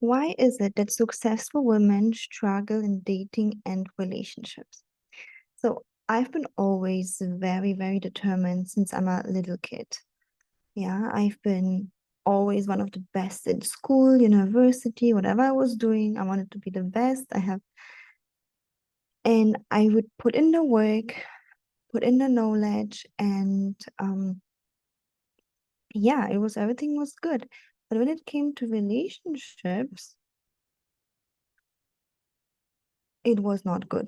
Why is it that successful women struggle in dating and relationships? So I've been always very, very determined since I'm a little kid. Yeah, I've been always one of the best in school, university, whatever I was doing. I wanted to be the best. And I would put in the work, put in the knowledge, and yeah, everything was good. But when it came to relationships, it was not good.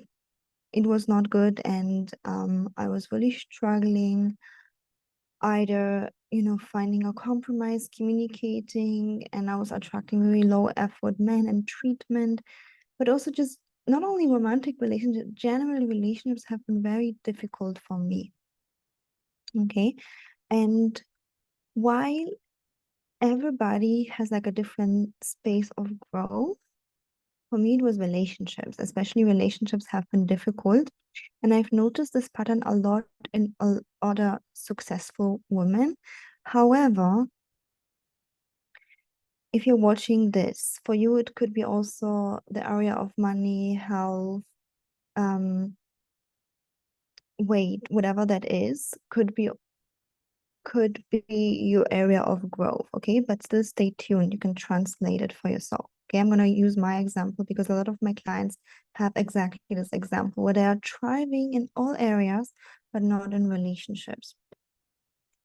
It was not good, and I was really struggling either, finding a compromise, communicating, and I was attracting very low effort men and treatment, but also just not only romantic relationships, generally relationships have been very difficult for me. Okay. And while everybody has like a different space of growth, for me, it was relationships, especially relationships have been difficult. And I've noticed this pattern a lot in other successful women. However, if you're watching this, for you, it could be also the area of money, health, um, weight, whatever that is, could be your area of growth, okay? But still stay tuned. You can translate it for yourself. Okay, I'm gonna use my example because a lot of my clients have exactly this example where they are thriving in all areas, but not in relationships.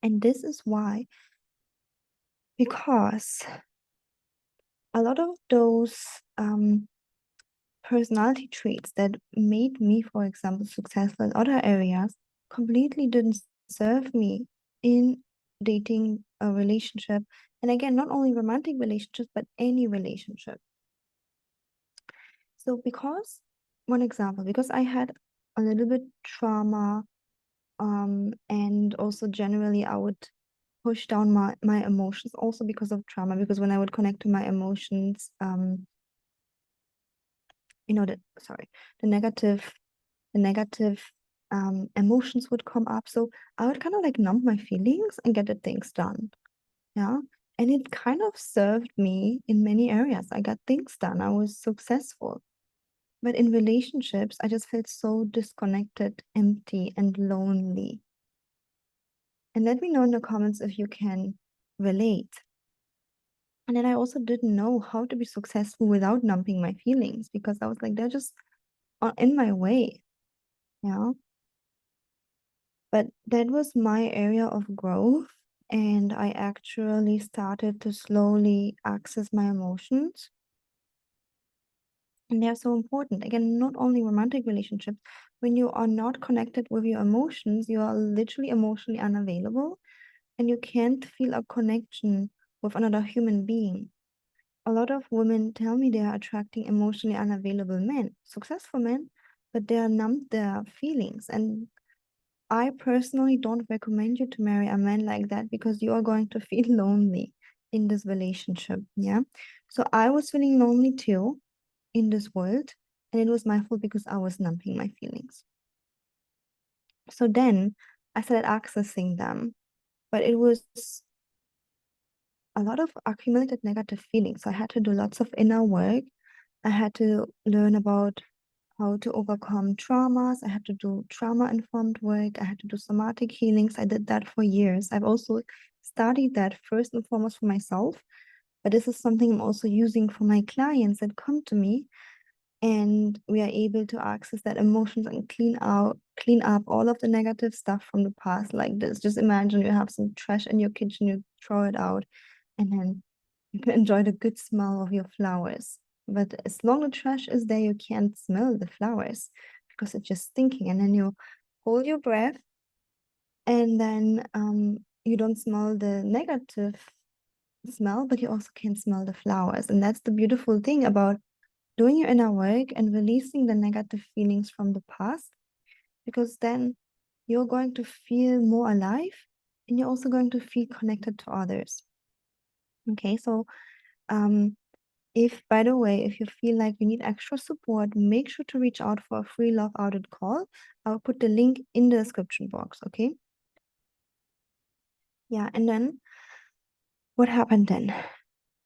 And this is why, because a lot of those personality traits that made me, for example, successful in other areas completely didn't serve me in dating a relationship. And again, not only romantic relationships, but any relationship. So one example, because I had a little bit trauma, and also generally I would push down my emotions also because of trauma, because when I would connect to my emotions, the negative emotions would come up. So I would kind of like numb my feelings and get the things done. Yeah. And it kind of served me in many areas. I got things done. I was successful. But in relationships, I just felt so disconnected, empty, and lonely. And let me know in the comments if you can relate. And then I also didn't know how to be successful without numbing my feelings, because I was like, they're just in my way. Yeah. But that was my area of growth. And I actually started to slowly access my emotions. And they're so important. Again, not only romantic relationships, when you are not connected with your emotions, you are literally emotionally unavailable and you can't feel a connection with another human being. A lot of women tell me they are attracting emotionally unavailable men, successful men, but they are numbed their feelings. And I personally don't recommend you to marry a man like that, because you are going to feel lonely in this relationship. Yeah. So I was feeling lonely too in this world, and it was my fault because I was numbing my feelings. So then I started accessing them, but it was a lot of accumulated negative feelings. So I had to do lots of inner work. I had to learn about how to overcome traumas. I had to do trauma-informed work. I had to do somatic healings. I did that for years. I've also studied that first and foremost for myself, but this is something I'm also using for my clients that come to me, and we are able to access that emotions and clean up all of the negative stuff from the past. Like this, just imagine you have some trash in your kitchen, you throw it out, and then you can enjoy the good smell of your flowers. But as long as the trash is there, you can't smell the flowers because it's just stinking. And then you hold your breath, and then you don't smell the negative smell, but you also can smell the flowers. And that's the beautiful thing about doing your inner work and releasing the negative feelings from the past, because then you're going to feel more alive and you're also going to feel connected to others. Okay, so if, by the way, if you feel like you need extra support, make sure to reach out for a free love audit call. I'll put the link in the description box, okay? Yeah, and then what happened then?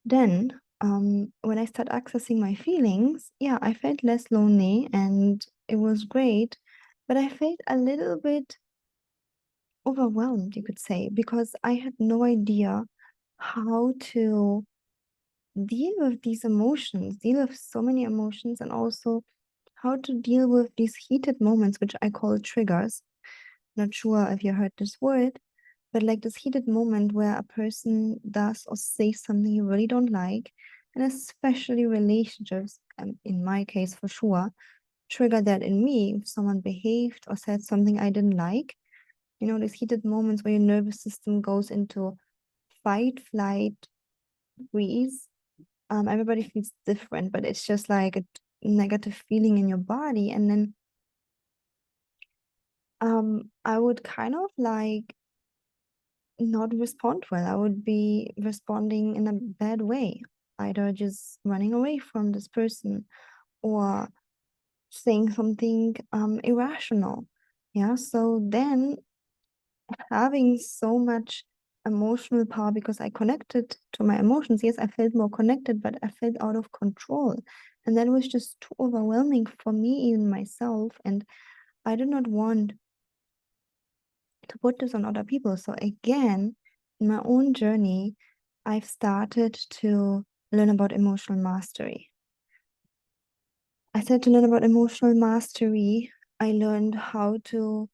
Then when I start accessing my feelings, yeah, I felt less lonely and it was great, but I felt a little bit overwhelmed, you could say, because I had no idea how to deal with these emotions, deal with so many emotions, and also how to deal with these heated moments, which I call triggers. Not sure if you heard this word, but like this heated moment where a person does or says something you really don't like, and especially relationships, in my case for sure, trigger that in me. If someone behaved or said something I didn't like, these heated moments where your nervous system goes into fight, flight, freeze. Everybody feels different, but it's just like a negative feeling in your body. And then I would kind of like not respond well. I would be responding in a bad way, either just running away from this person or saying something irrational. Yeah, so then having so much emotional power because I connected to my emotions. Yes, I felt more connected, but I felt out of control. And that was just too overwhelming for me, even myself. And I did not want to put this on other people. So again, in my own journey, I've started to learn about emotional mastery. I started to learn about emotional mastery. I learned how to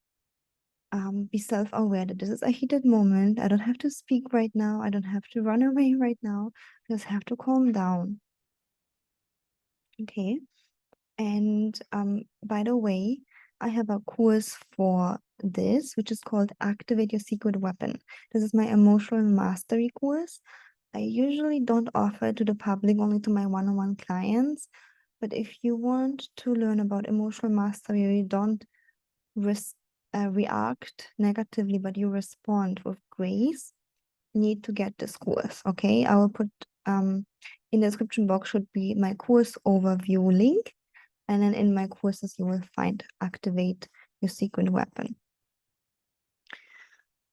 be self-aware that this is a heated moment. I don't have to speak right now. I don't have to run away right now. I just have to calm down. Okay. And by the way, I have a course for this, which is called Activate Your Secret Weapon. This is my emotional mastery course. I usually don't offer it to the public, only to my one-on-one clients. But if you want to learn about emotional mastery, you don't react negatively, but you respond with grace, you need to get this course. Okay, I will put in the description box should be my course overview link. And then in my courses, you will find Activate Your Secret Weapon.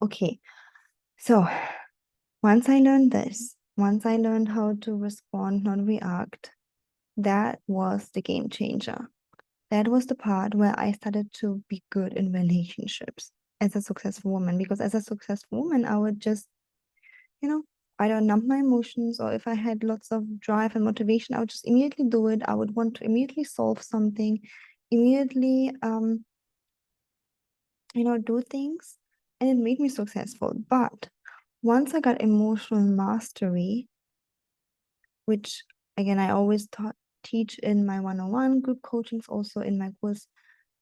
Okay, so once I learned this, once I learned how to respond, not react, that was the game changer. That was the part where I started to be good in relationships as a successful woman. Because as a successful woman, I would just, either numb my emotions, or if I had lots of drive and motivation, I would just immediately do it. I would want to immediately solve something, immediately do things, and it made me successful. But once I got emotional mastery, which again I always teach in my one-on-one group coachings, also in my course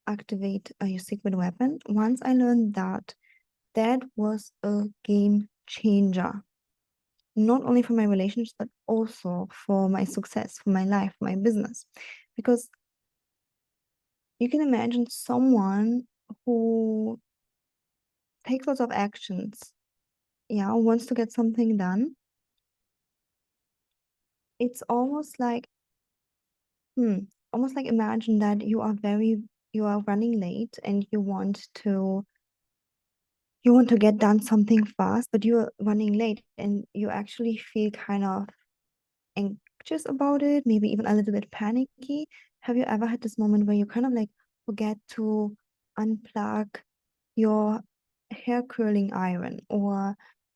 Activate Your Secret Weapon. Once I learned that, that was a game changer, not only for my relationships, but also for my success, for my life, my business. Because you can imagine someone who takes lots of actions, yeah, wants to get something done. It's almost like, almost like imagine that you are running late and you want to get done something fast, but you're running late and you actually feel kind of anxious about it, maybe even a little bit panicky. Have you ever had this moment where you kind of like forget to unplug your hair curling iron, or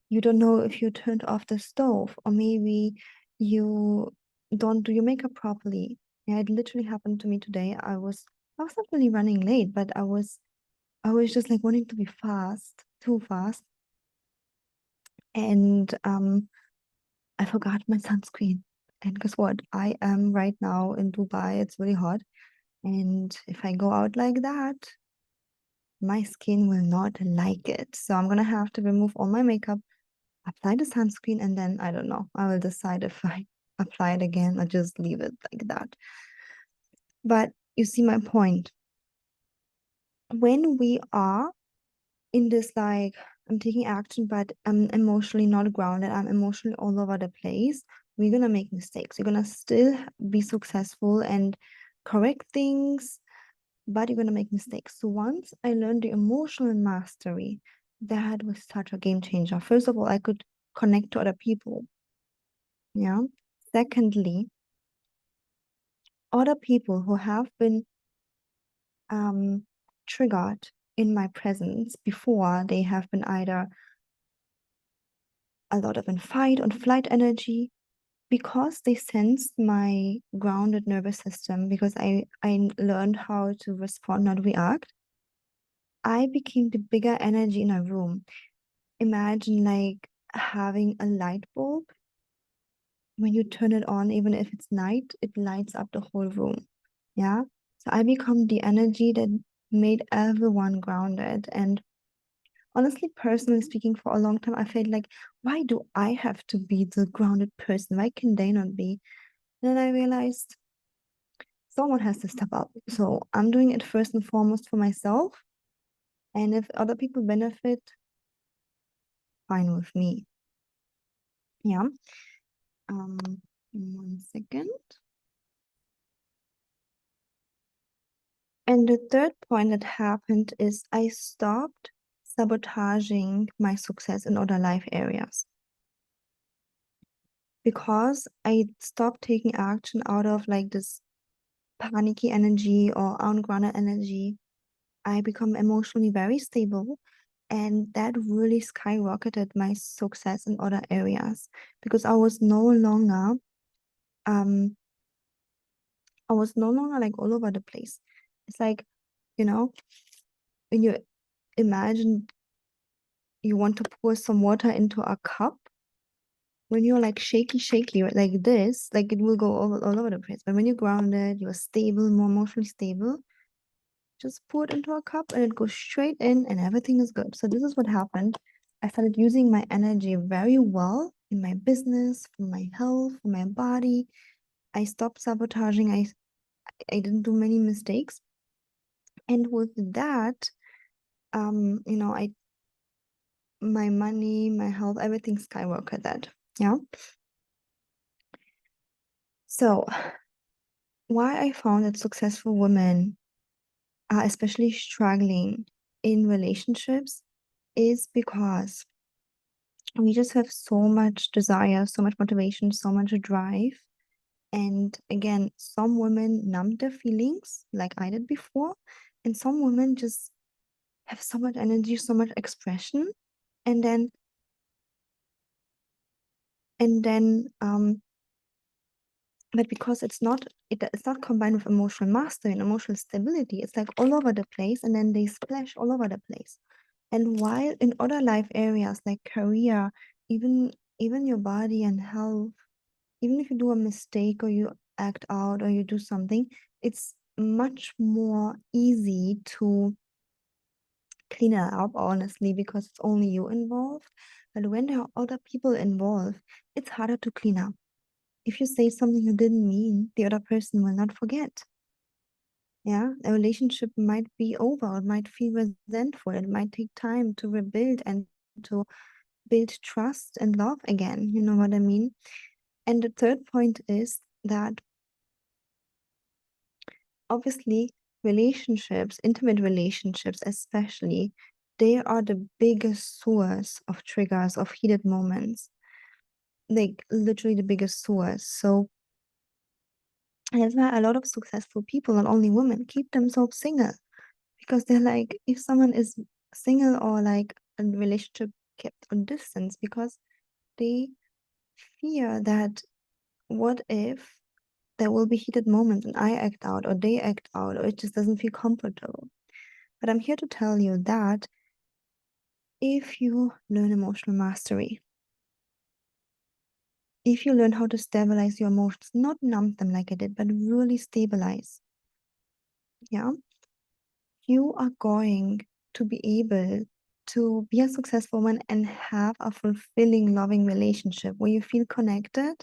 you don't know if you turned off the stove, or maybe you don't do your makeup properly? Yeah, it literally happened to me today. I was not really running late, but I was just like wanting to be fast, too fast. And I forgot my sunscreen. And guess what? I am right now in Dubai. It's really hot. And if I go out like that, my skin will not like it. So I'm gonna have to remove all my makeup, apply the sunscreen, and then I don't know. I will decide if I apply it again or just leave it like that. But you see my point. When we are in this like I'm taking action, but I'm emotionally not grounded, I'm emotionally all over the place, we're gonna make mistakes. You're gonna still be successful and correct things, but you're gonna make mistakes. So once I learned the emotional mastery, that was such a game changer. First of all, I could connect to other people. Yeah. Secondly, other people who have been triggered in my presence before, they have been either a lot of in fight or flight energy, because they sensed my grounded nervous system, because I learned how to respond, not react. I became the bigger energy in a room. Imagine like having a light bulb. When you turn it on, even if it's night, it lights up the whole room. Yeah. So I become the energy that made everyone grounded. And honestly, personally speaking, for a long time, I felt like, why do I have to be the grounded person? Why can they not be? And then I realized someone has to step up. So I'm doing it first and foremost for myself. And if other people benefit, fine with me. Yeah. Um, 1 second. And the third point that happened is I stopped sabotaging my success in other life areas, because I stopped taking action out of like this panicky energy or ungrounded energy. I become emotionally very stable, and that really skyrocketed my success in other areas, because um I was no longer like all over the place. It's like, you know, when you imagine you want to pour some water into a cup, when you're like shaky like this, like it will go all over the place. But when you're grounded, you're stable, more emotionally stable, just pour it into a cup and it goes straight in and everything is good. So this is what happened. I started using my energy very well in my business, for my health, for my body. I stopped sabotaging. I didn't do many mistakes. And with that, I my money, my health, everything skyrocketed. Yeah. So why I found that successful women are especially struggling in relationships is because we just have so much desire, so much motivation, so much drive. And again, some women numb their feelings like I did before, and some women just have so much energy, so much expression, and then but because it's not combined with emotional mastery and emotional stability, it's like all over the place, and then they splash all over the place. And while in other life areas like career, even your body and health, even if you do a mistake or you act out or you do something, it's much more easy to clean it up, honestly, because it's only you involved. But when there are other people involved, it's harder to clean up. If you say something you didn't mean, the other person will not forget. Yeah, a relationship might be over, it might feel resentful, it might take time to rebuild and to build trust and love again. You know what I mean? And the third point is that obviously relationships, intimate relationships especially, they are the biggest source of triggers, of heated moments, like literally the biggest source. So that's why a lot of successful people, not only women, keep themselves single, because they're like, if someone is single or like a relationship kept on distance, because they fear that what if there will be heated moments and I act out or they act out, or it just doesn't feel comfortable. But I'm here to tell you that if you learn emotional mastery, if you learn how to stabilize your emotions, not numb them like I did, but really stabilize, yeah, you are going to be able to be a successful woman and have a fulfilling, loving relationship where you feel connected,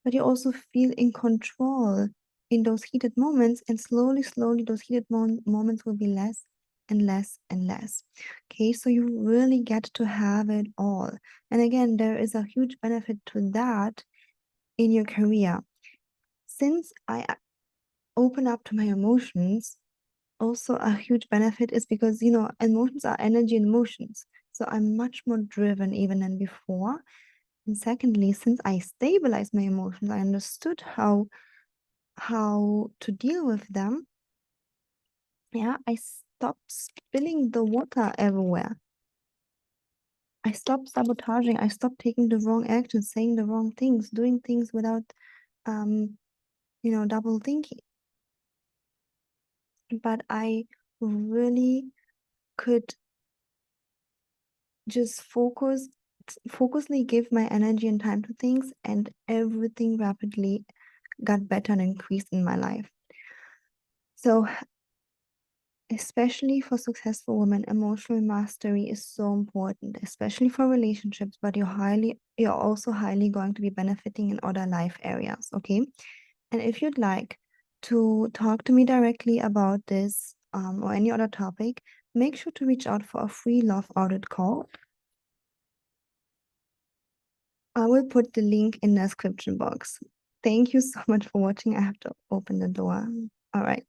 but you also feel in control in those heated moments. And slowly, those heated moments will be less and less and less. Okay, so you really get to have it all. And again, there is a huge benefit to that in your career. Since I open up to my emotions, also a huge benefit is because, emotions are energy and emotions. So I'm much more driven even than before. And secondly, since I stabilized my emotions, I understood how to deal with them. Yeah, I stopped spilling the water everywhere. I stopped sabotaging. I stopped taking the wrong actions, saying the wrong things, doing things without, double thinking. But I really could just focusly give my energy and time to things, and everything rapidly got better and increased in my life. So, especially for successful women, emotional mastery is so important, especially for relationships, but you're also highly going to be benefiting in other life areas, okay? And if you'd like to talk to me directly about this or any other topic, make sure to reach out for a free love audit call. I will put the link in the description box. Thank you so much for watching. I have to open the door. All right.